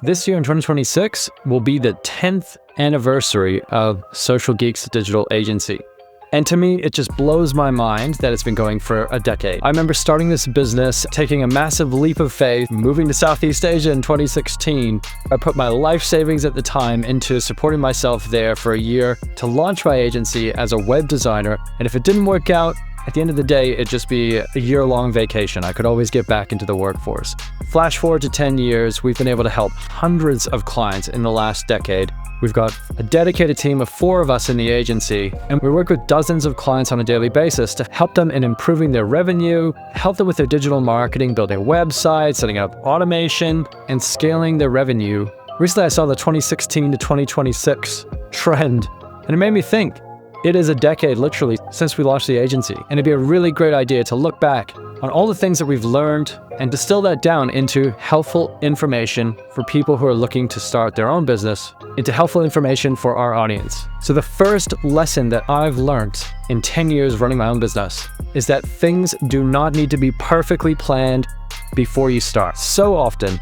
This year in 2026 will be the 10th anniversary of Social Geeks Digital Agency. And to me, it just blows my mind that it's been going for a decade. I remember starting this business, taking a massive leap of faith, moving to Southeast Asia in 2016. I put my life savings at the time into supporting myself there for a year to launch my agency as a web designer. And if it didn't work out, at the end of the day, it'd just be a year-long vacation. I could always get back into the workforce. Flash forward to 10 years, we've been able to help hundreds of clients in the last decade. We've got a dedicated team of 4 of us in the agency, and we work with dozens of clients on a daily basis to help them in improving their revenue, help them with their digital marketing, building websites, setting up automation, and scaling their revenue. Recently, I saw the 2016 to 2026 trend, and it made me think. It is a decade, literally, since we launched the agency, and it'd be a really great idea to look back on all the things that we've learned and distill that down into helpful information for people who are looking to start their own business, into helpful information for our audience. So the first lesson that I've learned in 10 years running my own business is that things do not need to be perfectly planned before you start. So often,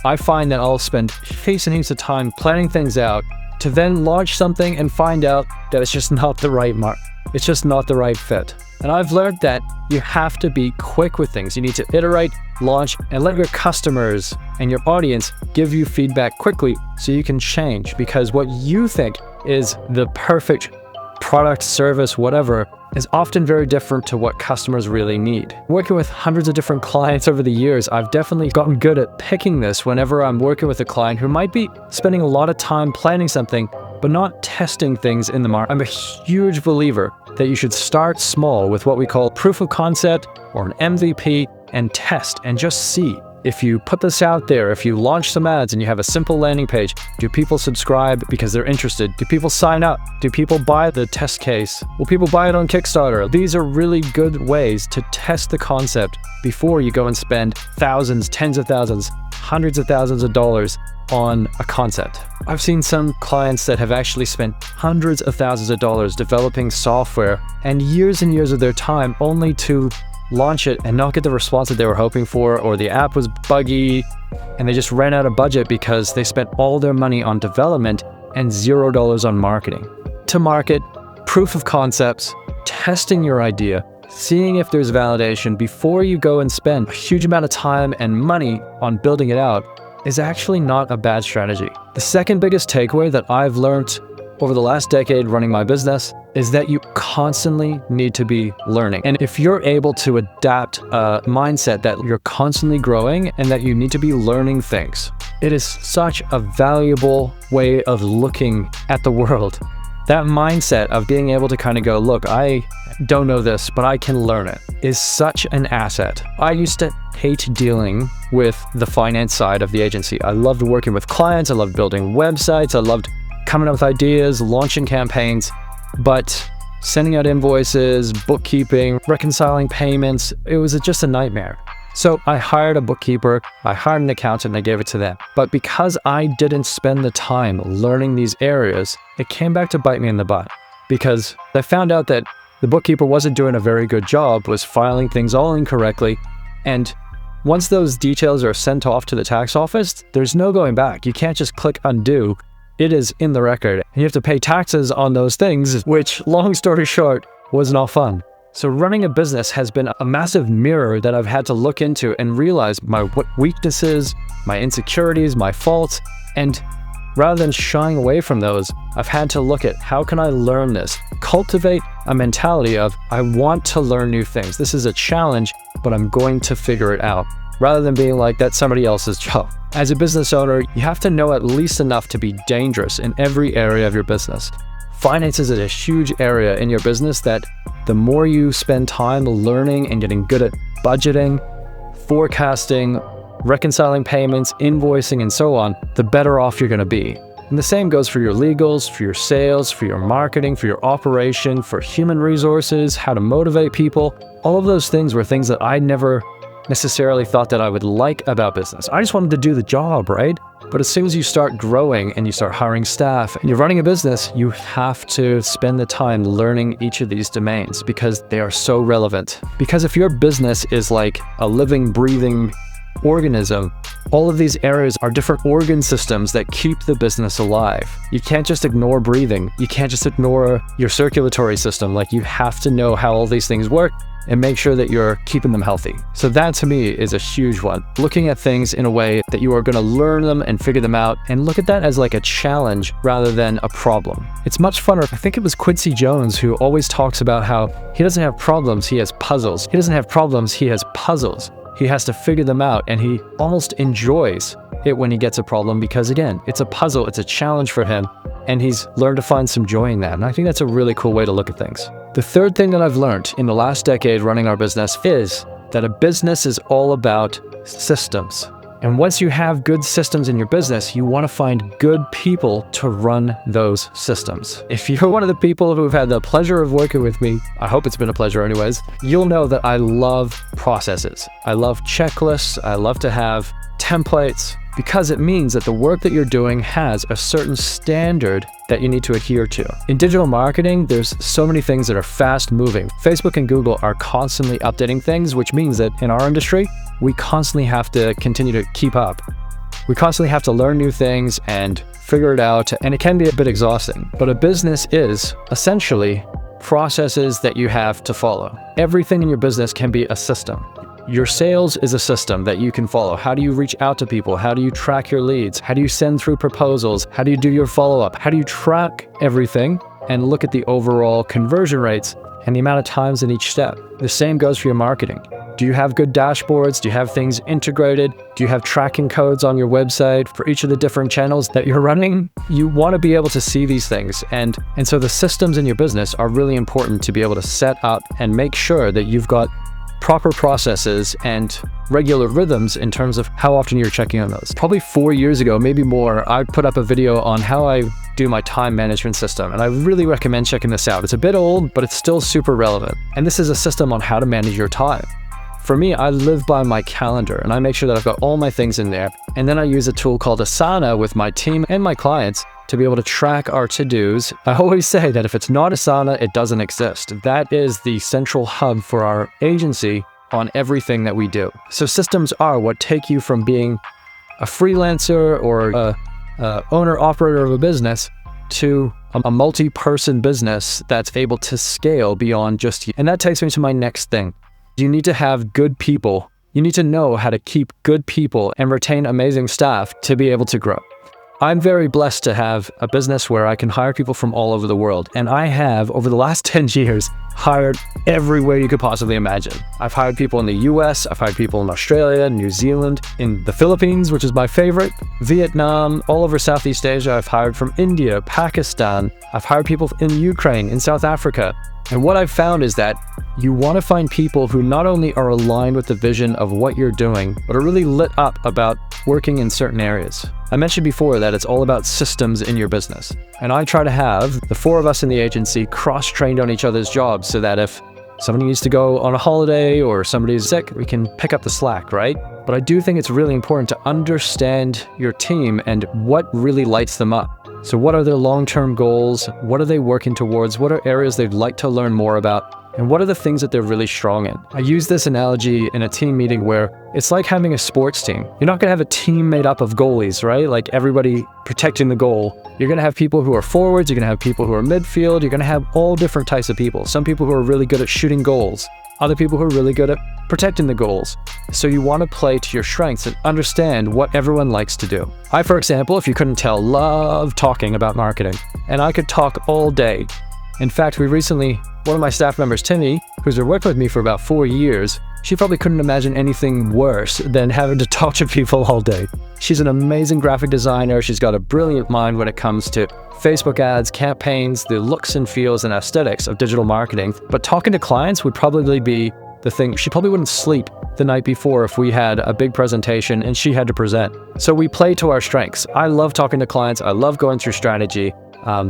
I find that I'll spend heaps and heaps of time planning things out to then launch something and find out that it's just not the right mark. It's just not the right fit. And I've learned that you have to be quick with things. You need to iterate, launch, and let your customers and your audience give you feedback quickly so you can change, because what you think is the perfect product, service, whatever, is often very different to what customers really need. Working with hundreds of different clients over the years, I've definitely gotten good at picking this whenever I'm working with a client who might be spending a lot of time planning something, but not testing things in the market. I'm a huge believer that you should start small with what we call proof of concept or an MVP and test and just see. If you put this out there, if you launch some ads and you have a simple landing page, do people subscribe because they're interested? Do people sign up? Do people buy the test case? Will people buy it on Kickstarter? These are really good ways to test the concept before you go and spend thousands, tens of thousands, hundreds of thousands of dollars on a concept. I've seen some clients that have actually spent hundreds of thousands of dollars developing software and years of their time only to launch it and not get the response that they were hoping for, or the app was buggy and they just ran out of budget because they spent all their money on development and $0 on marketing. To market, proof of concepts, testing your idea, seeing if there's validation before you go and spend a huge amount of time and money on building it out is actually not a bad strategy. The second biggest takeaway that I've learned over the last decade running my business is that you constantly need to be learning. And if you're able to adapt a mindset that you're constantly growing and that you need to be learning things, it is such a valuable way of looking at the world. That mindset of being able to kind of go, look, I don't know this, but I can learn it, is such an asset. I used to hate dealing with the finance side of the agency. I loved working with clients. I loved building websites. I loved coming up with ideas, launching campaigns, but sending out invoices, bookkeeping, reconciling payments, it was just a nightmare. So I hired a bookkeeper, I hired an accountant, and I gave it to them. But because I didn't spend the time learning these areas, it came back to bite me in the butt, because I found out that the bookkeeper wasn't doing a very good job, was filing things all incorrectly, and once those details are sent off to the tax office, there's no going back. You can't just click undo. It is in the record, and you have to pay taxes on those things, which, long story short, was not fun. So running a business has been a massive mirror that I've had to look into and realize my weaknesses, my insecurities, my faults, and rather than shying away from those, I've had to look at how can I learn this? Cultivate a mentality of, I want to learn new things. This is a challenge, but I'm going to figure it out, rather than being like, that's somebody else's job. As a business owner, you have to know at least enough to be dangerous in every area of your business. Finances is a huge area in your business that the more you spend time learning and getting good at budgeting, forecasting, reconciling payments, invoicing, and so on, the better off you're going to be. And the same goes for your legals, for your sales, for your marketing, for your operation, for human resources, how to motivate people. All of those things were things that I never necessarily thought that I would like about business. I just wanted to do the job, right? But as soon as you start growing and you start hiring staff and you're running a business, you have to spend the time learning each of these domains because they are so relevant. Because if your business is like a living, breathing organism. All of these areas are different organ systems that keep the business alive. You can't just ignore breathing. You can't just ignore your circulatory system. Like, you have to know how all these things work and make sure that you're keeping them healthy. So that to me is a huge one. Looking at things in a way that you are going to learn them and figure them out, and look at that as like a challenge rather than a problem. It's much funner. I think it was Quincy Jones who always talks about how he doesn't have problems, he has puzzles. He doesn't have problems, he has puzzles. He has to figure them out, and he almost enjoys it when he gets a problem because, again, it's a puzzle, it's a challenge for him, and he's learned to find some joy in that. And I think that's a really cool way to look at things. The third thing that I've learned in the last decade running our business is that a business is all about systems. And once you have good systems in your business, you want to find good people to run those systems. If you're one of the people who've had the pleasure of working with me, I hope it's been a pleasure anyways, you'll know that I love processes. I love checklists. I love to have templates, because it means that the work that you're doing has a certain standard that you need to adhere to. In digital marketing, there's so many things that are fast moving. Facebook and Google are constantly updating things, which means that in our industry, we constantly have to continue to keep up. We constantly have to learn new things and figure it out, and it can be a bit exhausting. But a business is essentially processes that you have to follow. Everything in your business can be a system. Your sales is a system that you can follow. How do you reach out to people? How do you track your leads? How do you send through proposals? How do you do your follow-up? How do you track everything and look at the overall conversion rates and the amount of times in each step? The same goes for your marketing. Do you have good dashboards? Do you have things integrated? Do you have tracking codes on your website for each of the different channels that you're running? You want to be able to see these things. And so the systems in your business are really important to be able to set up and make sure that you've got proper processes and regular rhythms in terms of how often you're checking on those. Probably 4 years ago, maybe more, I put up a video on how I do my time management system, and I really recommend checking this out. It's a bit old, but it's still super relevant. And this is a system on how to manage your time. For me, I live by my calendar, and I make sure that I've got all my things in there. And then I use a tool called Asana with my team and my clients to be able to track our to-dos. I always say that if it's not Asana, it doesn't exist. That is the central hub for our agency on everything that we do. So systems are what take you from being a freelancer or a owner-operator of a business to a multi-person business that's able to scale beyond just you. And that takes me to my next thing. You need to have good people. You need to know how to keep good people and retain amazing staff to be able to grow. I'm very blessed to have a business where I can hire people from all over the world. And I have, over the last 10 years, hired everywhere you could possibly imagine. I've hired people in the US, I've hired people in Australia, New Zealand, in the Philippines, which is my favorite, Vietnam, all over Southeast Asia. I've hired from India, Pakistan. I've hired people in Ukraine, in South Africa. And what I've found is that you want to find people who not only are aligned with the vision of what you're doing, but are really lit up about working in certain areas. I mentioned before that it's all about systems in your business. And I try to have the four of us in the agency cross-trained on each other's jobs so that if somebody needs to go on a holiday or somebody's sick, we can pick up the slack, right? But I do think it's really important to understand your team and what really lights them up. So what are their long-term goals? What are they working towards? What are areas they'd like to learn more about? And what are the things that they're really strong in? I use this analogy in a team meeting where it's like having a sports team. You're not going to have a team made up of goalies, right? Like everybody protecting the goal. You're going to have people who are forwards. You're going to have people who are midfield. You're going to have all different types of people. Some people who are really good at shooting goals. Other people who are really good at protecting the goals. So you want to play to your strengths and understand what everyone likes to do. I, for example, if you couldn't tell, love talking about marketing. And I could talk all day. In fact, one of my staff members, Timmy, who's been working with me for about 4 years, she probably couldn't imagine anything worse than having to talk to people all day. She's an amazing graphic designer. She's got a brilliant mind when it comes to Facebook ads, campaigns, the looks and feels and aesthetics of digital marketing. But talking to clients would probably be the thing. She probably wouldn't sleep the night before if we had a big presentation and she had to present. So we play to our strengths. I love talking to clients. I love going through strategy.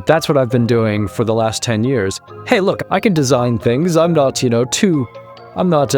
That's what I've been doing for the last 10 years. Hey, look, I can design things. I'm not, I'm not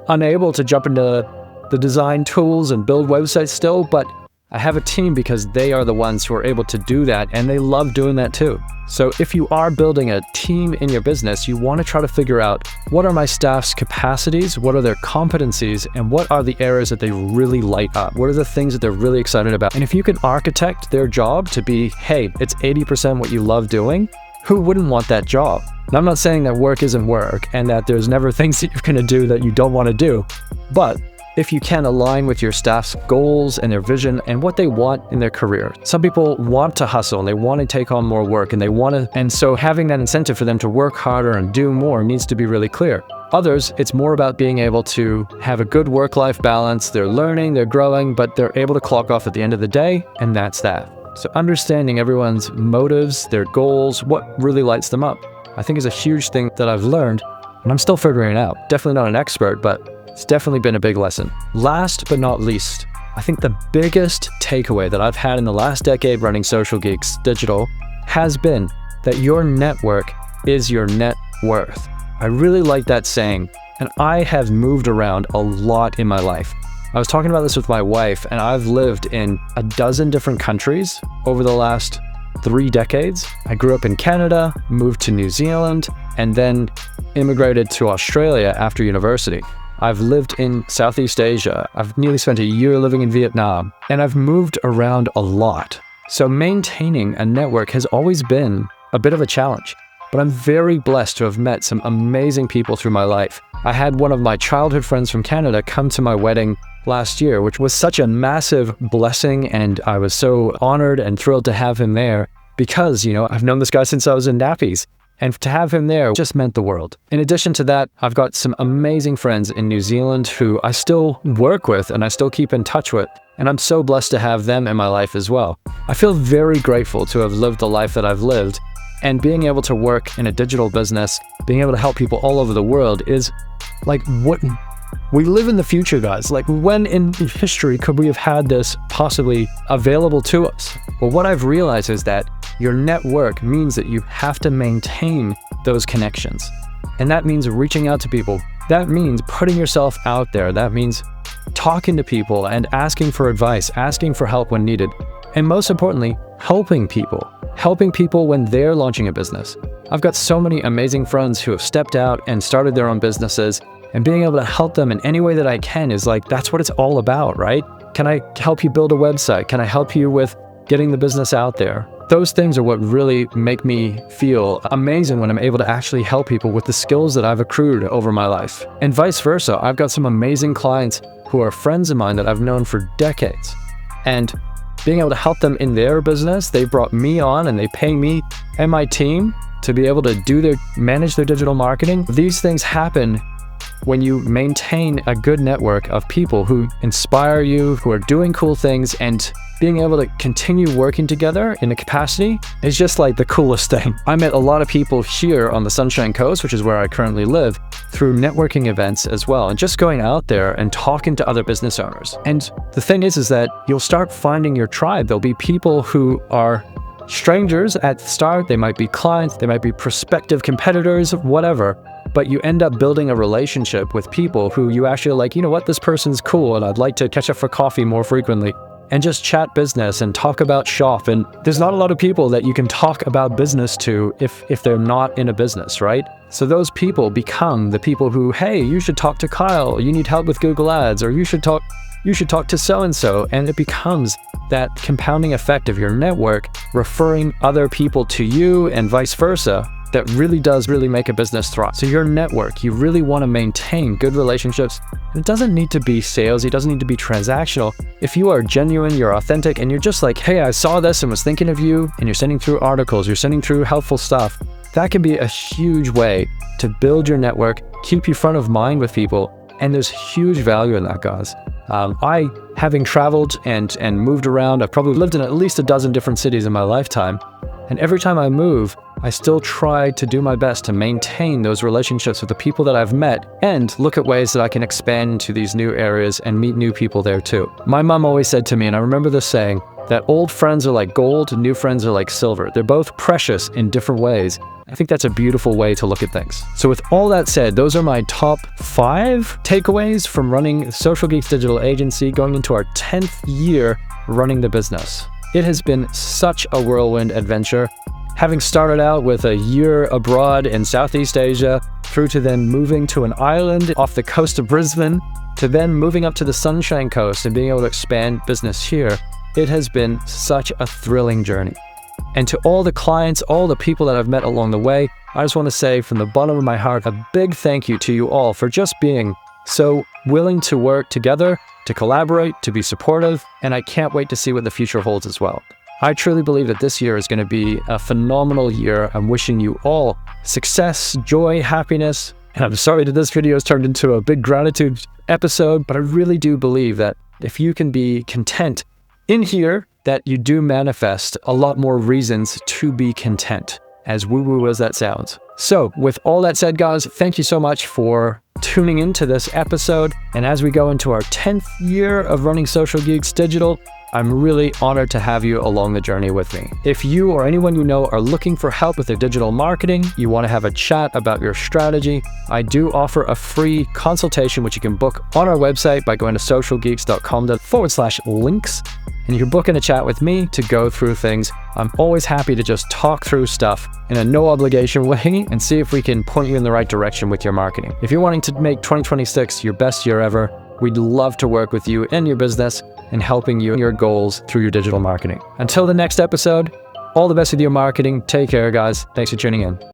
unable to jump into the design tools and build websites still, but I have a team because they are the ones who are able to do that, and they love doing that too. So if you are building a team in your business, you want to try to figure out, what are my staff's capacities, what are their competencies, and what are the areas that they really light up? What are the things that they're really excited about? And if you can architect their job to be, hey, it's 80% what you love doing, who wouldn't want that job? And I'm not saying that work isn't work and that there's never things that you're going to do that you don't want to do, but if you can align with your staff's goals and their vision and what they want in their career. Some people want to hustle and they want to take on more work and so having that incentive for them to work harder and do more needs to be really clear. Others, it's more about being able to have a good work-life balance. They're learning, they're growing, but they're able to clock off at the end of the day, and that's that. So understanding everyone's motives, their goals, what really lights them up, I think is a huge thing that I've learned, and I'm still figuring it out. Definitely not an expert, but it's definitely been a big lesson. Last but not least, I think the biggest takeaway that I've had in the last decade running Social Geeks Digital has been that your network is your net worth. I really like that saying, and I have moved around a lot in my life. I was talking about this with my wife, and I've lived in a dozen different countries over the last 3 decades. I grew up in Canada, moved to New Zealand, and then immigrated to Australia after university. I've lived in Southeast Asia. I've nearly spent a year living in Vietnam, and I've moved around a lot. So maintaining a network has always been a bit of a challenge, but I'm very blessed to have met some amazing people through my life. I had one of my childhood friends from Canada come to my wedding last year, which was such a massive blessing, and I was so honored and thrilled to have him there because, I've known this guy since I was in nappies. And to have him there just meant the world. In addition to that, I've got some amazing friends in New Zealand who I still work with and I still keep in touch with. And I'm so blessed to have them in my life as well. I feel very grateful to have lived the life that I've lived. And being able to work in a digital business, being able to help people all over the world is like what we live in the future, guys. Like, when in history could we have had this possibly available to us? Well, what I've realized is that your network means that you have to maintain those connections. And that means reaching out to people. That means putting yourself out there. That means talking to people and asking for advice, asking for help when needed. And most importantly, helping people when they're launching a business. I've got so many amazing friends who have stepped out and started their own businesses, and being able to help them in any way that I can is like, that's what it's all about, right? Can I help you build a website? Can I help you with getting the business out there? Those things are what really make me feel amazing when I'm able to actually help people with the skills that I've accrued over my life. And vice versa, I've got some amazing clients who are friends of mine that I've known for decades. And being able to help them in their business, they brought me on and they pay me and my team to be able to manage their digital marketing. These things happen when you maintain a good network of people who inspire you, who are doing cool things, and being able to continue working together in a capacity is just like the coolest thing. I met a lot of people here on the Sunshine Coast, which is where I currently live, through networking events as well, and just going out there and talking to other business owners. And the thing is that you'll start finding your tribe. There'll be people who are strangers at the start. They might be clients, they might be prospective competitors, whatever. But you end up building a relationship with people who you actually like, this person's cool and I'd like to catch up for coffee more frequently and just chat business and talk about shop. And there's not a lot of people that you can talk about business to if they're not in a business, right? So those people become the people who, hey, you should talk to Kyle, you need help with Google Ads, or you should talk to so-and-so. And it becomes that compounding effect of your network referring other people to you and vice versa. That really does make a business thrive. So your network, you really want to maintain good relationships. And it doesn't need to be salesy, it doesn't need to be transactional. If you are genuine, you're authentic, and you're just like, hey, I saw this and was thinking of you, and you're sending through articles, you're sending through helpful stuff, that can be a huge way to build your network, keep you front of mind with people, and there's huge value in that, guys. I, having traveled and moved around, I've probably lived in at least a dozen different cities in my lifetime. And every time I move, I still try to do my best to maintain those relationships with the people that I've met and look at ways that I can expand into these new areas and meet new people there too. My mom always said to me, and I remember this saying, that old friends are like gold and new friends are like silver. They're both precious in different ways. I think that's a beautiful way to look at things. So with all that said, those are my top 5 takeaways from running Social Geeks Digital Agency, going into our 10th year running the business. It has been such a whirlwind adventure. Having started out with a year abroad in Southeast Asia, through to then moving to an island off the coast of Brisbane, to then moving up to the Sunshine Coast and being able to expand business here, it has been such a thrilling journey. And to all the clients, all the people that I've met along the way, I just want to say from the bottom of my heart, a big thank you to you all for just being so willing to work together, to collaborate, to be supportive, and I can't wait to see what the future holds as well. I truly believe that this year is going to be a phenomenal year. I'm wishing you all success, joy, happiness, and I'm sorry that this video has turned into a big gratitude episode, but I really do believe that if you can be content in here, that you do manifest a lot more reasons to be content, as woo-woo as that sounds. So with all that said, guys, thank you so much for tuning into this episode. And as we go into our 10th year of running Social Geeks Digital, I'm really honored to have you along the journey with me. If you or anyone you know are looking for help with their digital marketing, you want to have a chat about your strategy, I do offer a free consultation, which you can book on our website by going to socialgeeks.com/links. And you can book in a chat with me to go through things. I'm always happy to just talk through stuff in a no obligation way and see if we can point you in the right direction with your marketing. If you're wanting to make 2026 your best year ever, we'd love to work with you and your business in helping you and your goals through your digital marketing. Until the next episode, all the best with your marketing. Take care, guys. Thanks for tuning in.